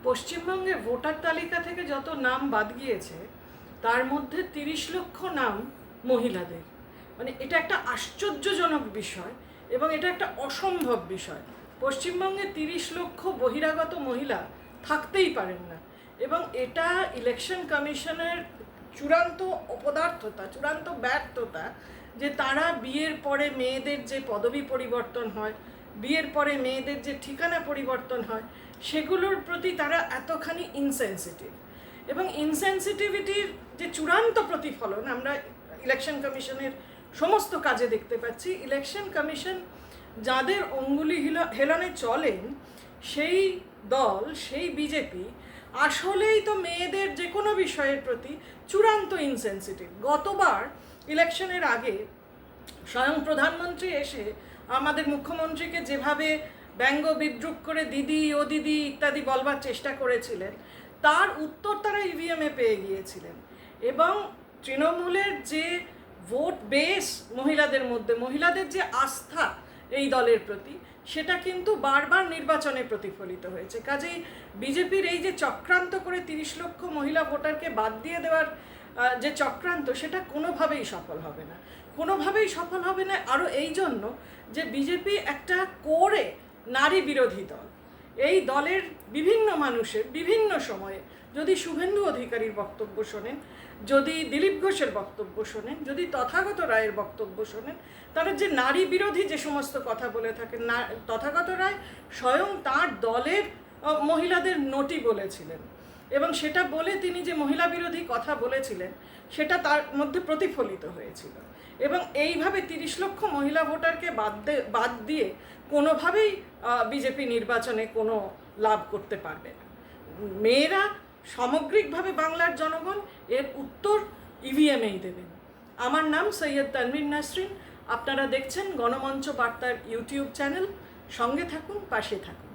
পশ্চিমবঙ্গে ভোটার তালিকা থেকে যত নাম বাদ গিয়েছে তার মধ্যে 30 লক্ষ নাম মহিলাদের। মানে এটা একটা আশ্চর্যজনক বিষয় এবং এটা একটা অসম্ভব বিষয়। পশ্চিমবঙ্গে 30 লক্ষ বহিরাগত মহিলা থাকতেই পারেন না এবং এটা ইলেকশন কমিশনের চূড়ান্ত অপদার্থতা, চূড়ান্ত ব্যর্থতা যে তারা বিয়ের পরে মেয়েদের যে পদবি পরিবর্তন হয়, বিয়ের পরে মেয়েদের যে ঠিকানা পরিবর্তন হয়, সেগুলোর প্রতি তারা এতখানি ইনসেনসিটিভ। এবং ইনসেনসিটিভিটির যে চূড়ান্ত প্রতিফলন আমরা ইলেকশন কমিশনের সমস্ত কাজে দেখতে পাচ্ছি। ইলেকশন কমিশন যাদের অঙ্গুলি হেলনে চলেন সেই দল, সেই বিজেপি আসলেই তো মেয়েদের যে কোনো বিষয়ের প্রতি চূড়ান্ত ইনসেনসিটিভ। গতবার ইলেকশনের আগে স্বয়ং প্রধানমন্ত্রী এসে আমাদের মুখ্যমন্ত্রীকে যেভাবে ব্যঙ্গ বিদ্রুপ করে দিদি ও দিদি ইত্যাদি বলবার চেষ্টা করেছিলেন, তার উত্তর তারা ইভিএমে পেয়ে গিয়েছিলেন। এবং তৃণমূলের যে ভোট বেস মহিলাদের মধ্যে, মহিলাদের যে আস্থা এই দলের প্রতি, সেটা কিন্তু বারবার নির্বাচনে প্রতিফলিত হয়েছে। কাজেই বিজেপির এই যে চক্রান্ত করে 30 লক্ষ মহিলা ভোটারকে বাদ দিয়ে দেওয়ার যে চক্রান্ত, সেটা কোনোভাবেই সফল হবে না, কোনোভাবেই সফল হবে না। আরও এই জন্য যে বিজেপি একটা কোরে নারী বিরোধী দল। এই দলের বিভিন্ন মানুষের বিভিন্ন সময়ে যদি শুভেন্দু অধিকারীর বক্তব্য শোনেন, যদি দিলীপ ঘোষের বক্তব্য শোনেন, যদি তথাগত রায়ের বক্তব্য শোনেন, তারা যে নারী বিরোধী যে সমস্ত কথা বলে থাকেন, তথাগত রায় স্বয়ং তার দলের মহিলাদের নটি বলেছিলেন এবং সেটা বলে তিনি যে মহিলা বিরোধী কথা বলেছিলেন সেটা তার মধ্যে প্রতিফলিত হয়েছিল। এবং এইভাবে 30 লক্ষ মহিলা ভোটারকে বাদ দিয়ে কোনোভাবেই বিজেপি নির্বাচনে কোনো লাভ করতে পারবে না। মেয়েরা সামগ্রিকভাবে বাংলার জনগণ এর উত্তর ইভিএমেই দেবেন। আমার নাম সৈয়দ তানভীর নাসরিন। আপনারা দেখছেন গণমঞ্চ বার্তার ইউটিউব চ্যানেল। সঙ্গে থাকুন, পাশে থাকুন।